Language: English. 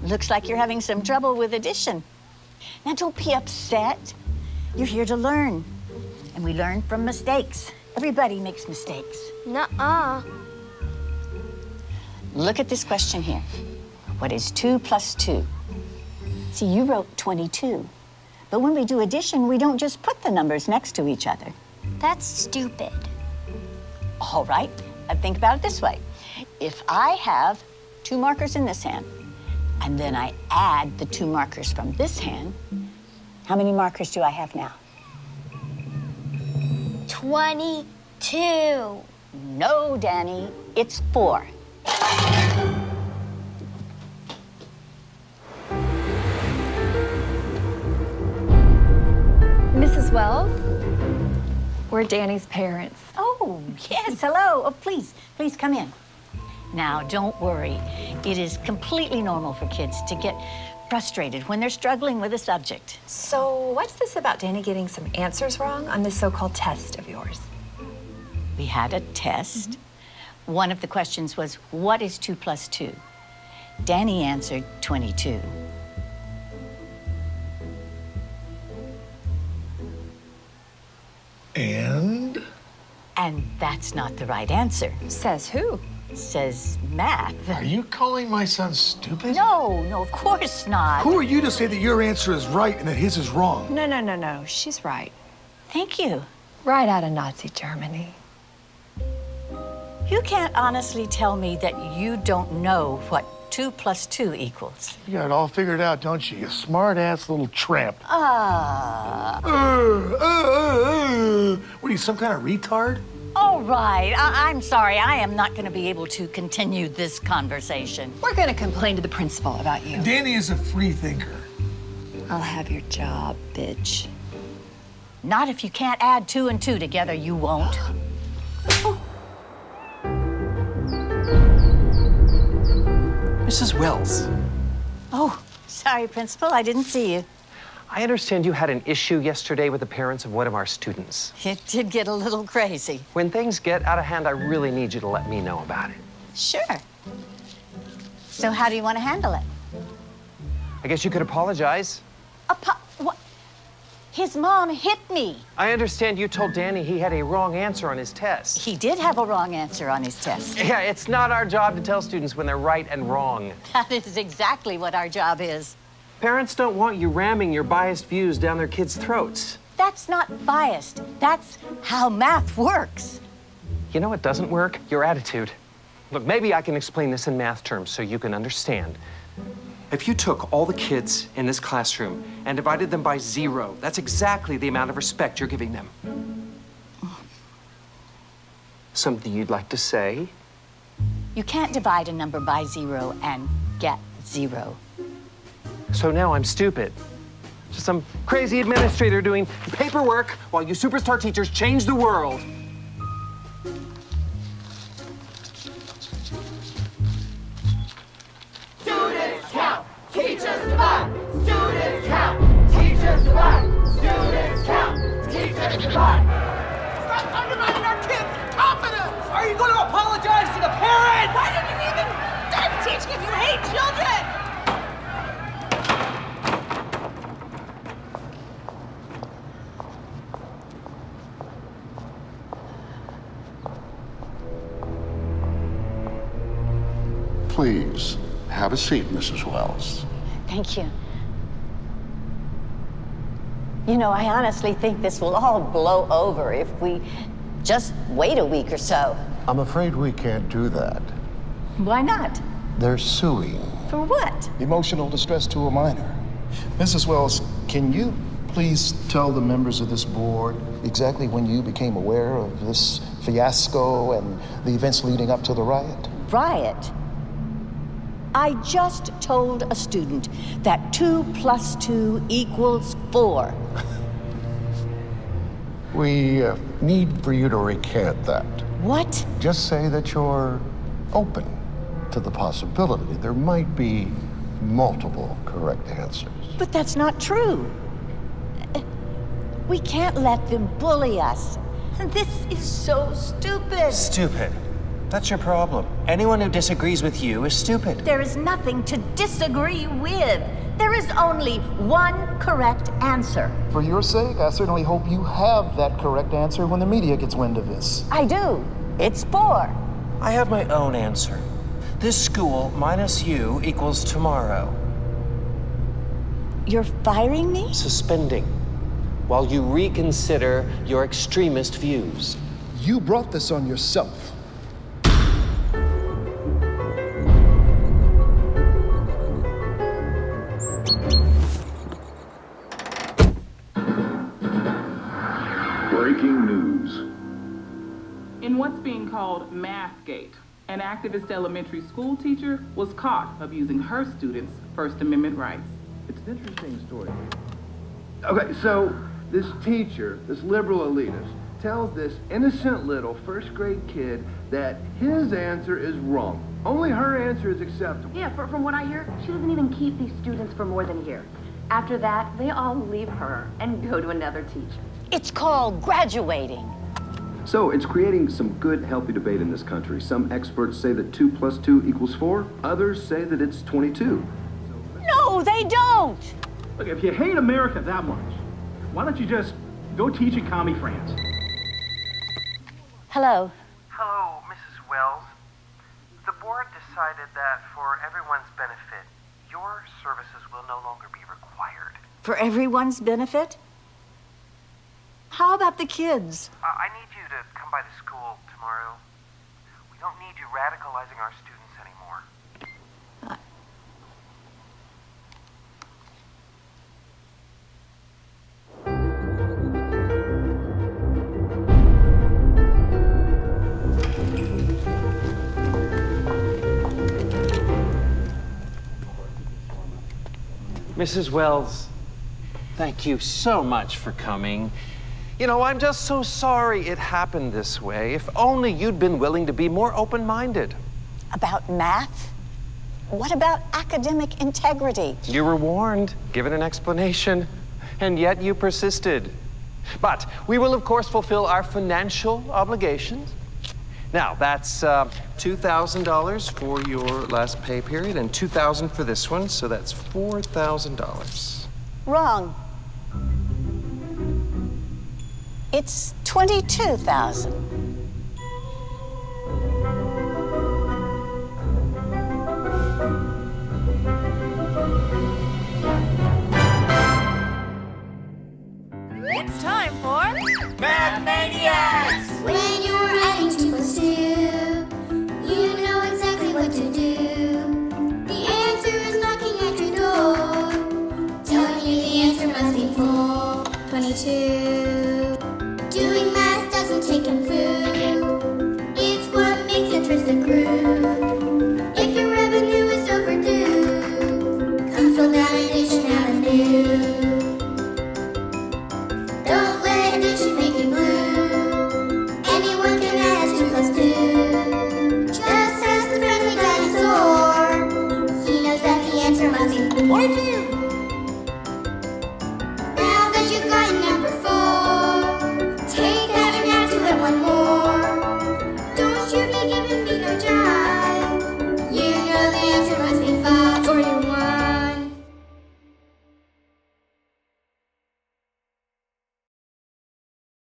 Looks like you're having some trouble with addition. Now, don't be upset. You're here to learn. And we learn from mistakes. Everybody makes mistakes. Nuh-uh. Look at this question here. What is 2 plus 2? See, you wrote 22. But when we do addition, we don't just put the numbers next to each other. That's stupid. All right, think about it this way. If I have 2 markers in this hand, and then I add the 2 markers from this hand, how many markers do I have now? 22. No, Danny, it's 4. Mrs. Wells, we're Danny's parents. Oh, yes, hello. Oh, please come in. Now, don't worry. It is completely normal for kids to get frustrated when they're struggling with a subject. So what's this about Danny getting some answers wrong on this so-called test of yours? We had a test. One of the questions was, what is 2 plus 2? Danny answered 22. And? And that's not the right answer. Says who? Says math. Are you calling my son stupid? No, of course not. Who are you to say that your answer is right and that his is wrong? No. She's right. Thank you. Right out of Nazi Germany. You can't honestly tell me that you don't know what 2 plus 2 equals. You got it all figured out, don't you? You smart-ass little tramp. What are you, some kind of retard? All right, I'm sorry. I am not going to be able to continue this conversation. We're gonna complain to the principal about you. Danny is a free thinker. I'll have your job, bitch. Not if you can't add 2 and 2 together, you won't. Mrs. Wells, Oh, sorry, Principal. I didn't see you. I understand you had an issue yesterday with the parents of one of our students. It did get a little crazy. When things get out of hand, I really need you to let me know about it. Sure. So how do you want to handle it? I guess you could apologize. What? His mom hit me. I understand you told Danny he had a wrong answer on his test. He did have a wrong answer on his test. Yeah, it's not our job to tell students when they're right and wrong. That is exactly what our job is. Parents don't want you ramming your biased views down their kids' throats. That's not biased. That's how math works. You know what doesn't work? Your attitude. Look, maybe I can explain this in math terms so you can understand. If you took all the kids in this classroom and divided them by 0, that's exactly the amount of respect you're giving them. Something you'd like to say? You can't divide a number by 0 and get 0. So now I'm stupid. Just some crazy administrator doing paperwork while you superstar teachers change the world. Students count, teachers divide. Students count, teachers divide. Students count, teachers divide. Stop undermining our kids' confidence! Are you going to apologize to the parents? Why didn't you even start teaching if you hate children? Please, have a seat, Mrs. Wells. Thank you. You know, I honestly think this will all blow over if we just wait a week or so. I'm afraid we can't do that. Why not? They're suing. For what? Emotional distress to a minor. Mrs. Wells, can you please tell the members of this board exactly when you became aware of this fiasco and the events leading up to the riot? Riot? I just told a student that 2 plus 2 equals 4. We need for you to recant that. What? Just say that you're open to the possibility there might be multiple correct answers. But that's not true. We can't let them bully us. This is so stupid. Stupid. That's your problem. Anyone who disagrees with you is stupid. There is nothing to disagree with. There is only one correct answer. For your sake, I certainly hope you have that correct answer when the media gets wind of this. I do. It's 4. I have my own answer. This school minus you equals tomorrow. You're firing me? Suspending, while you reconsider your extremist views. You brought this on yourself. Breaking news. In what's being called Mathgate, an activist elementary school teacher was caught abusing her students' First Amendment rights. It's an interesting story. Okay, so this teacher, this liberal elitist, tells this innocent little first-grade kid that his answer is wrong. Only her answer is acceptable. Yeah, from what I hear, she doesn't even keep these students for more than a year. After that, they all leave her and go to another teacher. It's called graduating. So it's creating some good, healthy debate in this country. Some experts say that 2 + 2 = 4. Others say that it's 22. No, they don't. Look, if you hate America that much, why don't you just go teach in commie France? Hello. Hello, Mrs. Wells. The board decided that for everyone's benefit, your services will no longer be required. For everyone's benefit? How about the kids? I need you to come by the school tomorrow. We don't need you radicalizing our students anymore. Mrs. Wells, thank you so much for coming. You know, I'm just so sorry it happened this way. If only you'd been willing to be more open-minded. About math? What about academic integrity? You were warned, given an explanation, and yet you persisted. But we will, of course, fulfill our financial obligations. Now, that's $2,000 for your last pay period and $2,000 for this one, so that's $4,000. Wrong. It's 22,000. It's time for Math Maniacs! When you're adding 2 + 2, you know exactly what to do. The answer is knocking at your door, telling you the answer must be 422. Doing math doesn't take him food. It's what makes interest accrue. If your revenue is overdue, come scroll down Addition Avenue. Don't let addition make you blue. Anyone can add 2 + 2. Just ask the friendly dinosaur. He knows that the answer must be 42.